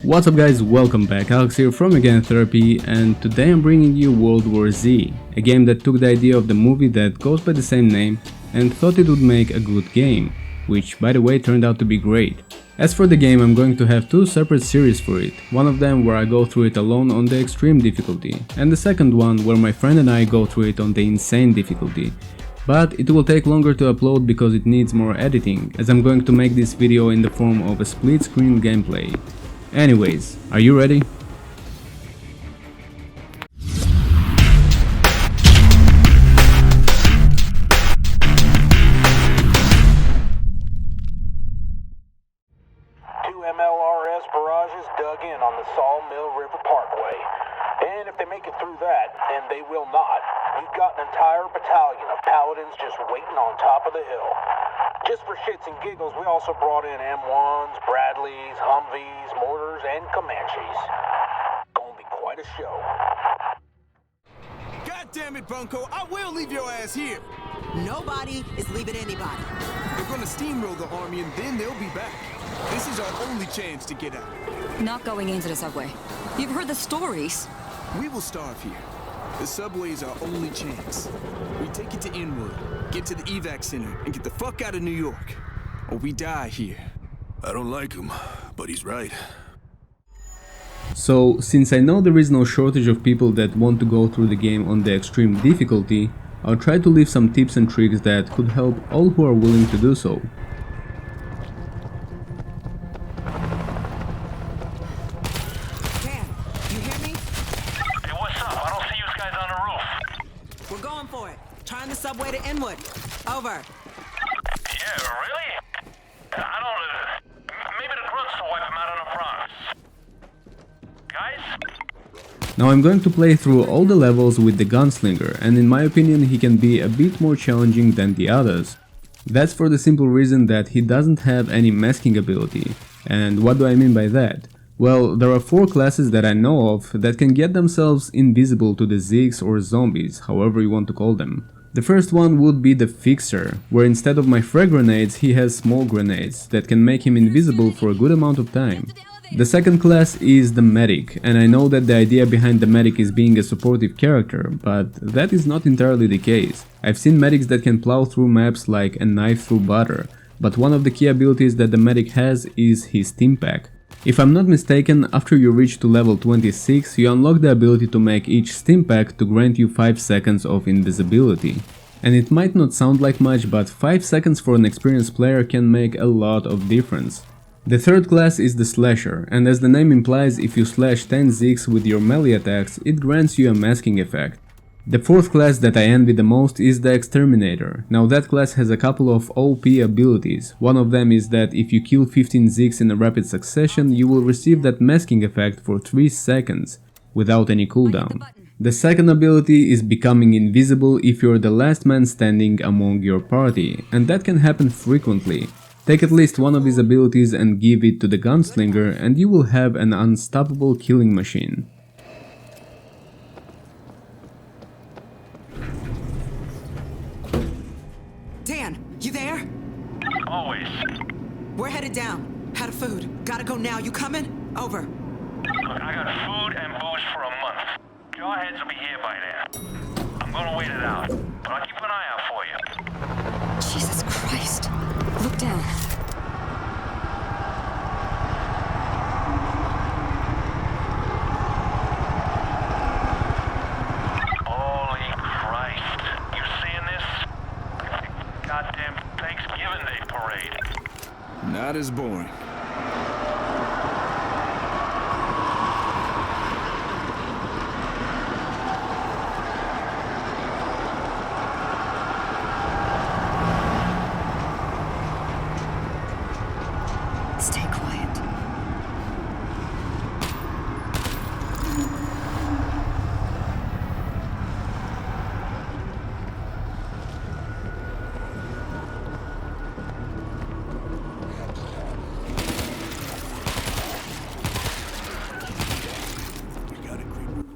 What's up guys, welcome back, Alex here from Again Therapy, and today I'm bringing you World War Z, a game that took the idea of the movie that goes by the same name and thought it would make a good game, which by the way turned out to be great. As for the game, I'm going to have two separate series for it, one of them where I go through it alone on the extreme difficulty, and the second one where my friend and I go through it on the insane difficulty. But it will take longer to upload because it needs more editing, as I'm going to make this video in the form of a split screen gameplay. Anyways, are you ready? MLRS barrages dug in on the Sawmill River Parkway. And if they make it through that, and they will not, we've got an entire battalion of paladins just waiting on top of the hill. Just for shits and giggles, we also brought in M1s, Bradleys, Humvees, mortars, and Comanches. Gonna be quite a show. God damn it, Bunko, I will leave your ass here. Nobody is leaving anybody. We're gonna steamroll the army and then they'll be back. This is our only chance to get out. Not going into the subway. You've heard the stories. We will starve here. The subway is our only chance. We take it to Inwood, get to the evac center, and get the fuck out of New York. Or we die here. I don't like him, but he's right. So, since I know there is no shortage of people that want to go through the game on the extreme difficulty, I'll try to leave some tips and tricks that could help all who are willing to do so. Dan, you hear me? Hey, what's up? I don't see you guys on the roof. We're going for it. Trying the subway to Inwood. Over. Yeah, really? I don't... maybe the grunts will wipe him out on the Bronx. Guys? Now I'm going to play through all the levels with the Gunslinger, and in my opinion he can be a bit more challenging than the others. That's for the simple reason that he doesn't have any masking ability. And what do I mean by that? Well, there are 4 classes that I know of that can get themselves invisible to the Zigs or zombies, however you want to call them. The first one would be the Fixer, where instead of my frag grenades he has small grenades that can make him invisible for a good amount of time. The second class is the Medic, and I know that the idea behind the Medic is being a supportive character, but that is not entirely the case. I've seen medics that can plow through maps like a knife through butter, but one of the key abilities that the Medic has is his Stim Pack. If I'm not mistaken, after you reach to level 26, you unlock the ability to make each Stim Pack to grant you 5 seconds of invisibility. And it might not sound like much, but 5 seconds for an experienced player can make a lot of difference. The third class is the Slasher, and as the name implies, if you slash 10 Zigs with your melee attacks, it grants you a masking effect. The fourth class that I envy the most is the Exterminator. Now that class has a couple of OP abilities. One of them is that if you kill 15 Zigs in a rapid succession, you will receive that masking effect for 3 seconds, without any cooldown. The second ability is becoming invisible if you're the last man standing among your party, and that can happen frequently. Take at least one of his abilities and give it to the Gunslinger and you will have an unstoppable killing machine. Dan, you there? Always. We're headed down. Out of food. Gotta go now. You coming? Over. Look, I got food and booze for a month. Jawheads will be here by then. I'm gonna wait it out, but I'll keep an eye out for you. Jesus Christ. Look down. Holy Christ. You seeing this? Goddamn Thanksgiving Day parade. Not as boring. Stay quiet.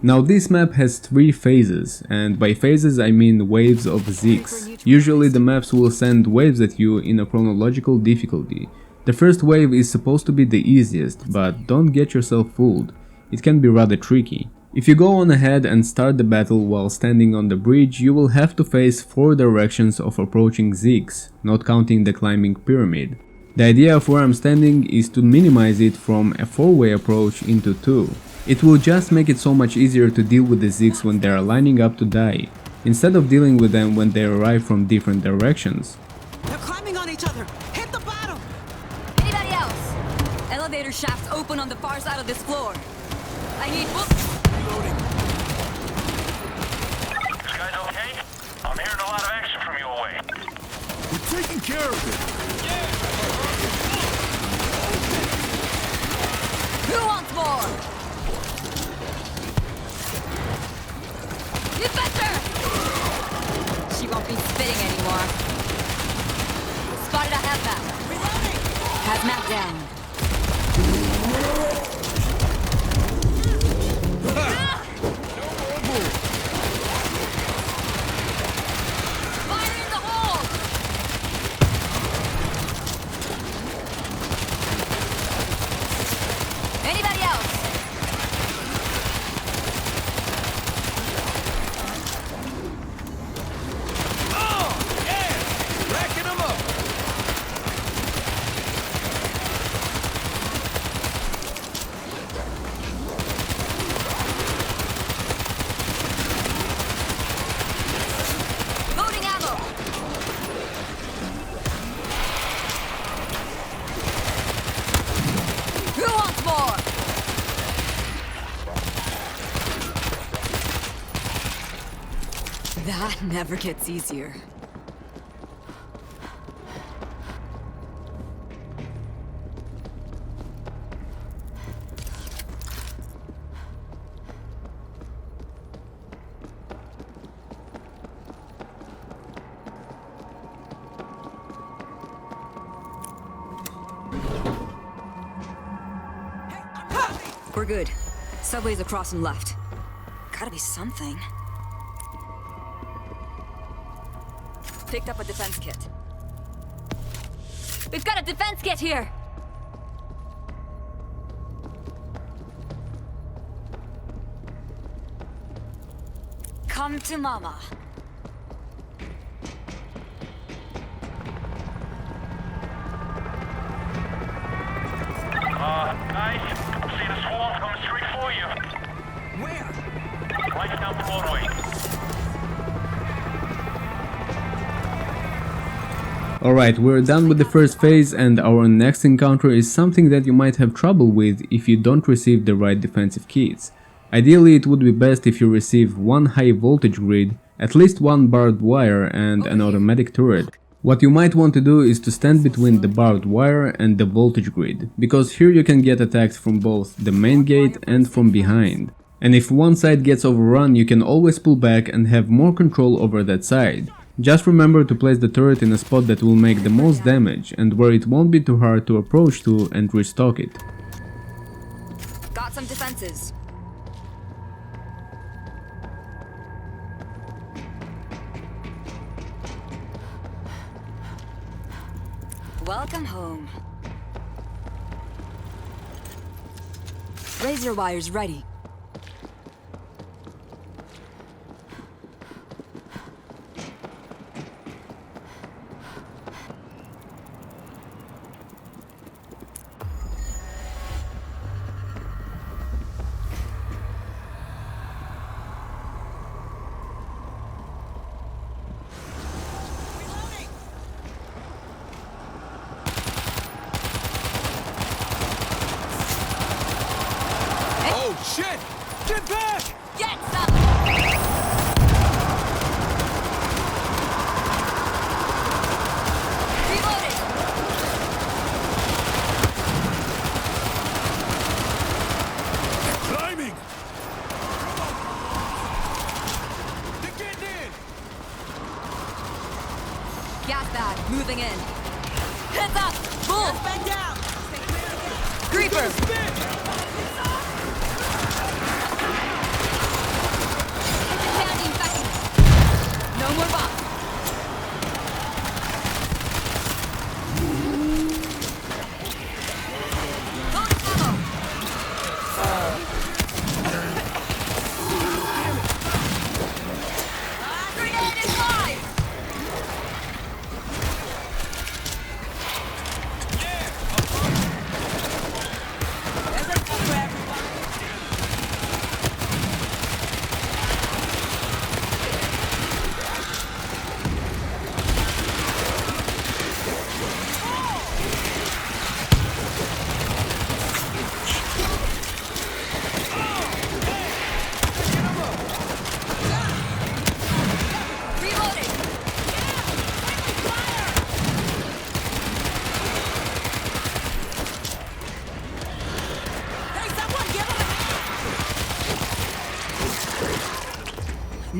Now this map has 3 phases, and by phases I mean waves of Zigs. Usually the maps will send waves at you in a chronological difficulty. The first wave is supposed to be the easiest, but don't get yourself fooled. It can be rather tricky. If you go on ahead and start the battle while standing on the bridge, you will have to face 4 directions of approaching zigs, not counting the climbing pyramid. The idea of where I'm standing is to minimize it from a 4-way approach into 2. It will just make it so much easier to deal with the zigs when they are lining up to die, instead of dealing with them when they arrive from different directions. They're climbing on each other. Hit the bottom. Anybody else? Elevator shafts open on the far side of this floor. I need Reloading. You guys okay? I'm hearing a lot of action from your way. We're taking care of it. Who wants more? Defender! She won't be spitting anymore. Spotted a hazmat. Reloading. Hazmat down. Fire in the hole! Anybody else? Oh, yeah! Racking them up! Loading ammo! Who wants more? That never gets easier. We're good. Subway's across and left. Gotta be something. Picked up a defense kit. We've got a defense kit here! Come to mama. Guys, I'm seeing a swarm coming straight for you. Where? Right down Broadway. Alright, we're done with the first phase, and our next encounter is something that you might have trouble with if you don't receive the right defensive kits. Ideally, it would be best if you receive one high voltage grid, at least one barbed wire and an automatic turret. What you might want to do is to stand between the barbed wire and the voltage grid, because here you can get attacked from both the main gate and from behind. And if one side gets overrun, you can always pull back and have more control over that side. Just remember to place the turret in a spot that will make the most damage and where it won't be too hard to approach to and restock it. Got some defenses. Welcome home. Razor wires ready. Shit! Get back! Get some! Reloading! Climbing! They're getting in! Gas bag, moving in. Heads up! Bull! Back down. Creeper! Counting seconds. No more bombs.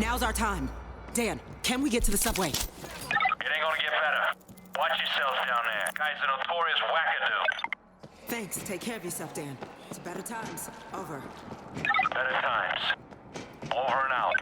Now's our time. Dan, can we get to the subway? It ain't gonna get better. Watch yourselves down there. Guy's a notorious wackadoo. Thanks. Take care of yourself, Dan. It's better times. Over. Better times. Over and out.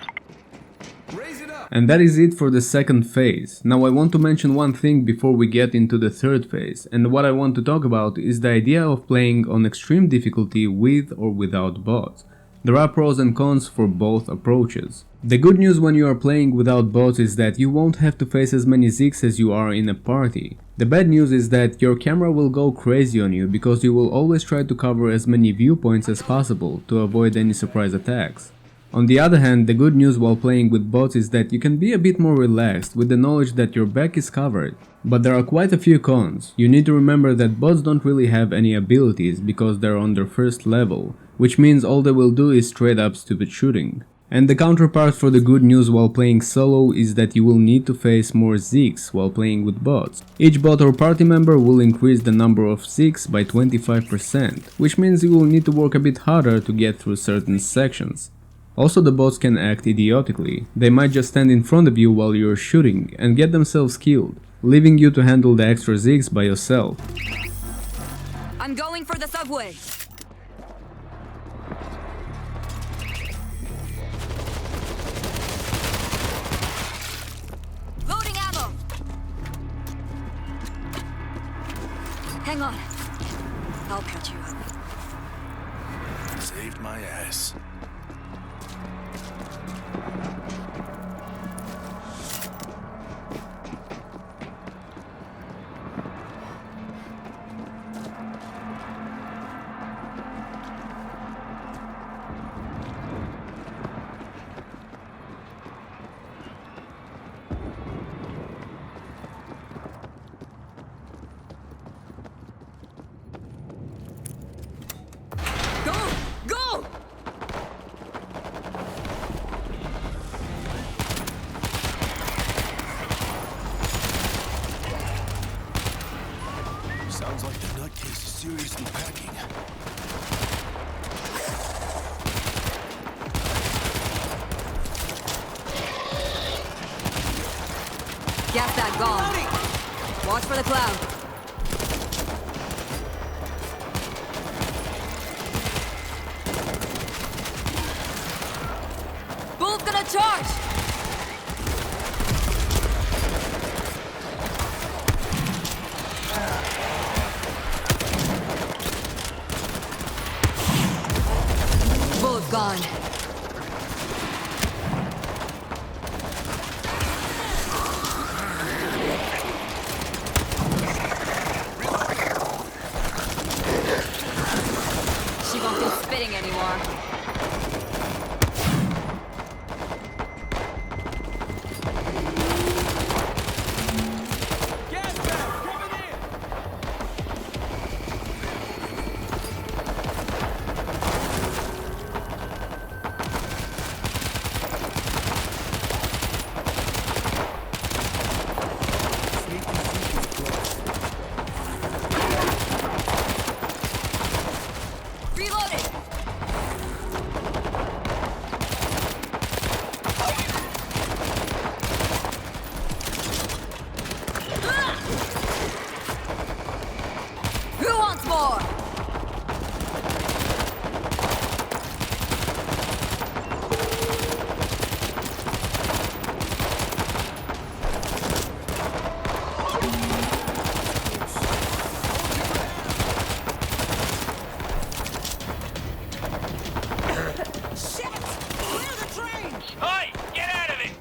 Raise it up! And that is it for the second phase. Now I want to mention one thing before we get into the third phase, and what I want to talk about is the idea of playing on extreme difficulty with or without bots. There are pros and cons for both approaches. The good news when you are playing without bots is that you won't have to face as many Zeeks as you are in a party. The bad news is that your camera will go crazy on you because you will always try to cover as many viewpoints as possible to avoid any surprise attacks. On the other hand, the good news while playing with bots is that you can be a bit more relaxed with the knowledge that your back is covered. But there are quite a few cons. You need to remember that bots don't really have any abilities because they're on their first level, which means all they will do is straight up stupid shooting. And the counterpart for the good news while playing solo is that you will need to face more Zeeks while playing with bots. Each bot or party member will increase the number of Zeeks by 25%, which means you will need to work a bit harder to get through certain sections. Also, the bots can act idiotically. They might just stand in front of you while you're shooting and get themselves killed, leaving you to handle the extra Zeeks by yourself. I'm going for the subway. Loading ammo. Hang on. I'll patch you up. Saved my ass. Sounds like the nutcase is seriously packing. Gas that gone. Watch for the cloud. Bull's gonna charge! Bullet's gone. She won't be spitting anymore. Reloading! Who wants more? Shit! Clear the train! Hey! Get out of it!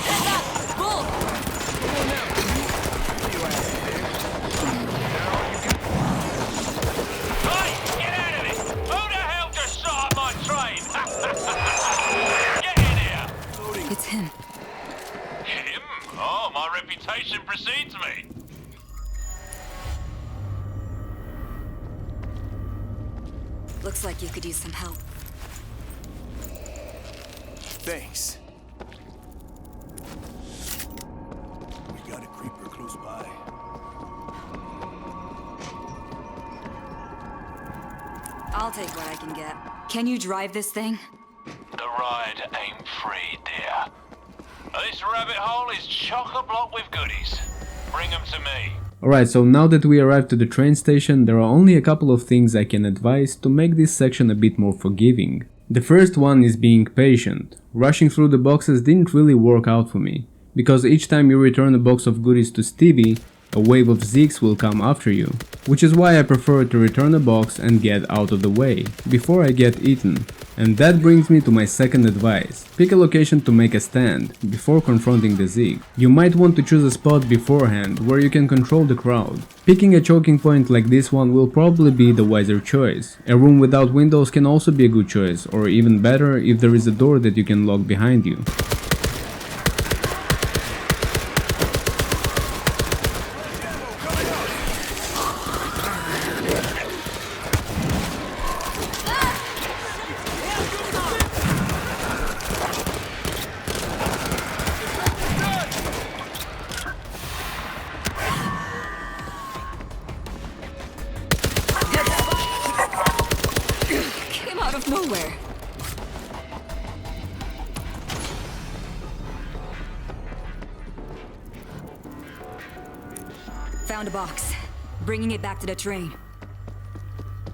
Heads up! Bull! Hey! Get out of it! Who the hell just shot at my train? Get in here! It's him. Him? Oh, my reputation precedes me. Looks like you could use some help. Thanks. We got got a creeper close by. I'll take what I can get. Can you drive this thing? The ride ain't free, dear. This rabbit hole is chock-a-block with goodies. Bring them to me. Alright, so now that we arrived to the train station, there are only a couple of things I can advise to make this section a bit more forgiving. The first one is being patient. Rushing through the boxes didn't really work out for me, because each time you return a box of goodies to Stevie, a wave of Zeeks will come after you, which is why I prefer to return a box and get out of the way, before I get eaten. And that brings me to my second advice. Pick a location to make a stand, before confronting the Zeke. You might want to choose a spot beforehand, where you can control the crowd. Picking a choking point like this one will probably be the wiser choice. A room without windows can also be a good choice, or even better if there is a door that you can lock behind you. Out of nowhere. Found a box. Bringing it back to the train.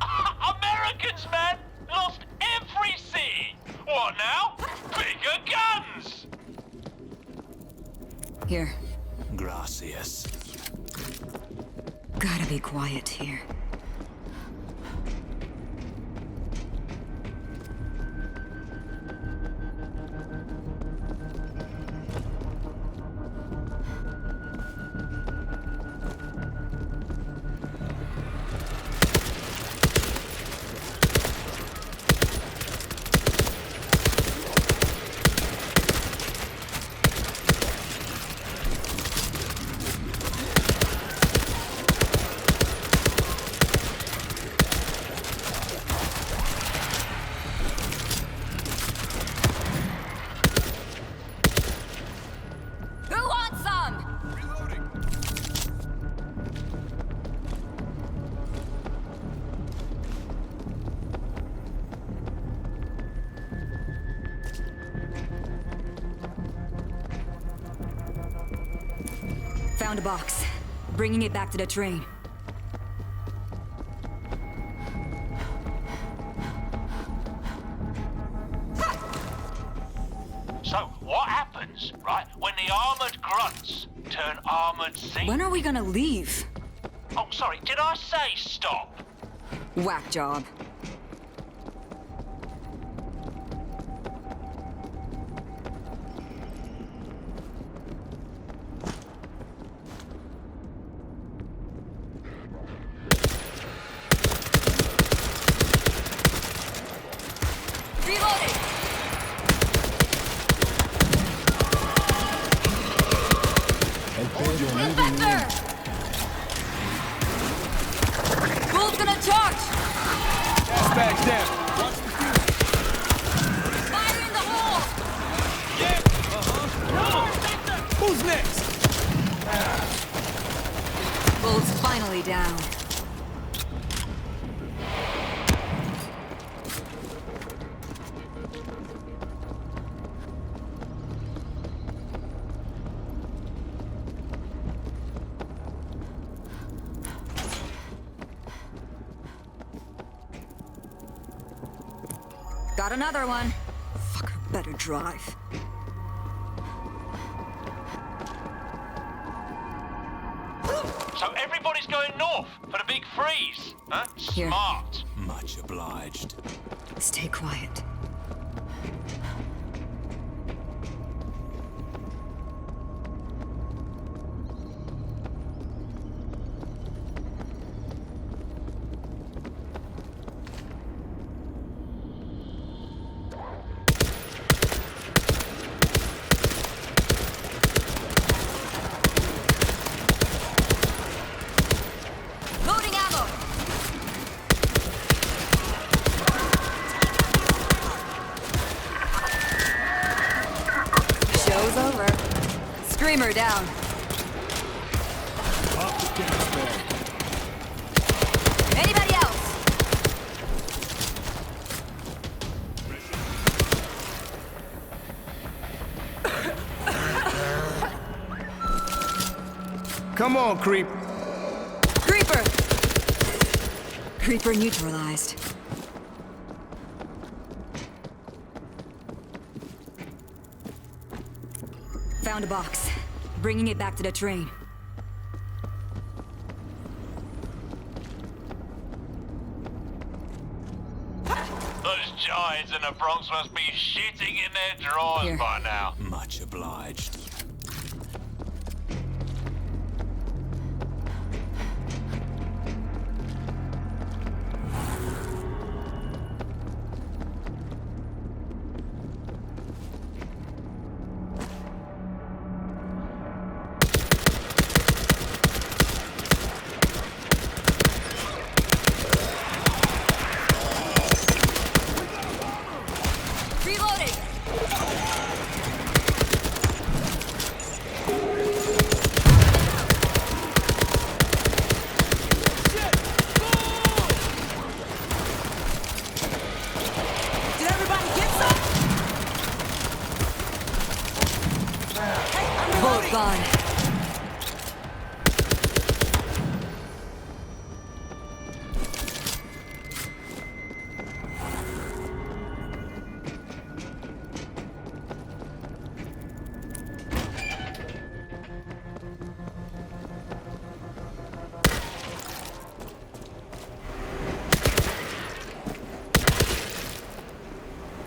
Americans, man! Lost every scene! What now? Bigger guns! Here. Gracias. Gotta be quiet here. Found a box. Bringing it back to the train. So, what happens, right, when the armored grunts turn armored Zeeks? When are we gonna leave? Oh, sorry, did I say stop? Whack job. Reloading! Professor! Bull's gonna charge! Gas bags down. Watch the fuel. Fire in the hole! Who's next? Bull's finally down. Got another one. Fucker better drive. So everybody's going north for the big freeze, huh? Here. Smart. Much obliged. Stay quiet. Loading ammo! Show's over. Screamer down. Anybody else? Come on, creep. Creeper! Creeper neutralized. Found a box. Bringing it back to the train. Those giants in the Bronx must be shitting in their drawers Here. by now. Much obliged. Reloading! Did everybody get some? Both gone.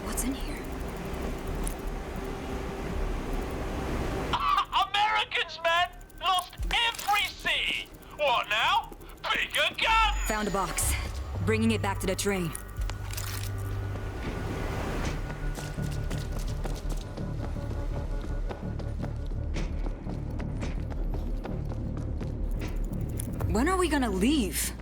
What's in here? Americans, man! Lost everything! What now? Bigger gun! Found a box. Bringing it back to the train. When are we gonna leave?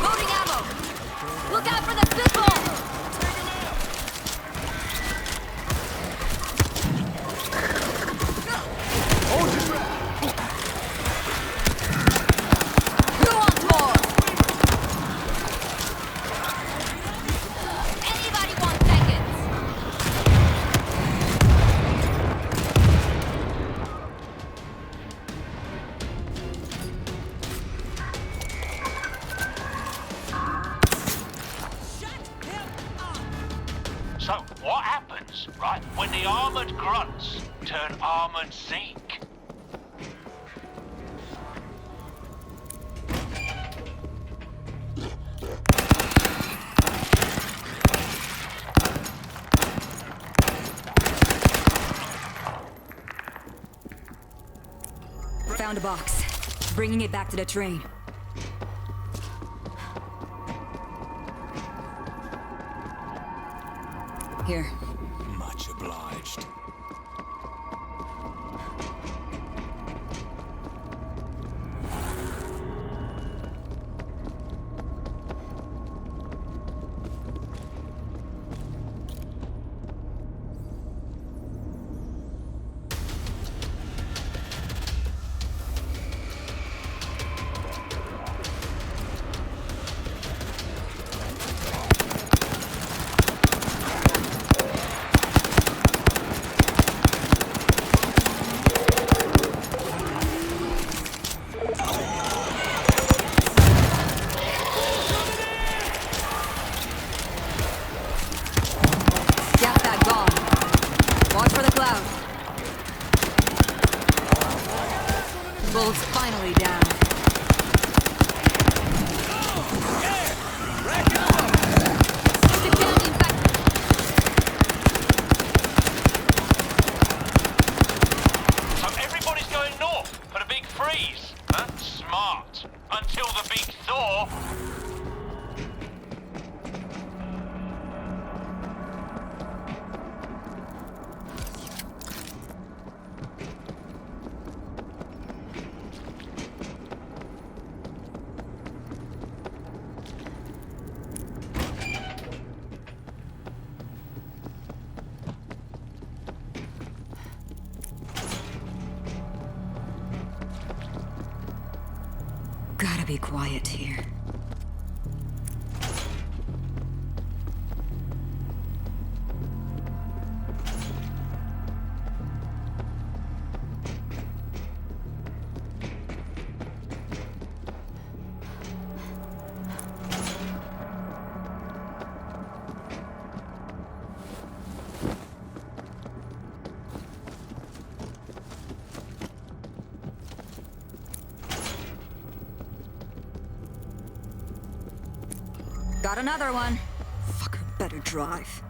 Loading ammo! Look out for the spitball! Who wants more? Anybody want seconds? So, what happens, right, when the armored grunts turn armored zinc? Found a box. Bringing it back to the train. Here. Much obliged. Gas bag gone. Watch for the cloud. Bull's finally down. Defending back. So everybody's going north for the big freeze, huh? Smart. Until the big thaw. Gotta be quiet here. Got another one. Fucker better drive.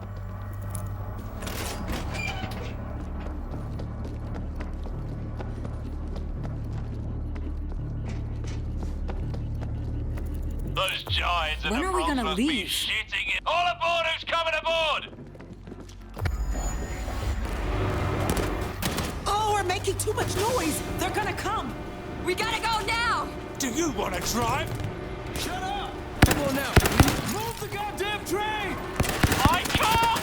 Those giants in When the are we Bronx gonna must be leave? shitting it. All aboard! Who's coming aboard? Oh, we're making too much noise. They're gonna come. We gotta go now! Do you want to drive? Shut up! Come on now. Move the goddamn train! I can't!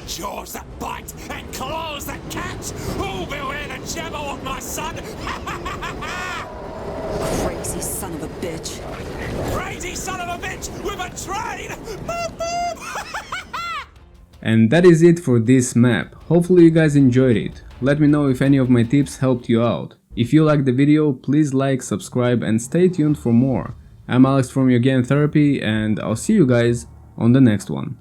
Jaws that bite and claws that catch. Who beware the Jabberwock, my son? Crazy son of a bitch. Crazy son of a bitch with a train! Boop, boop. And that is it for this map. Hopefully you guys enjoyed it. Let me know if any of my tips helped you out. If you liked the video, please like, subscribe and stay tuned for more. I'm Alex from Your Game Therapy and I'll see you guys on the next one.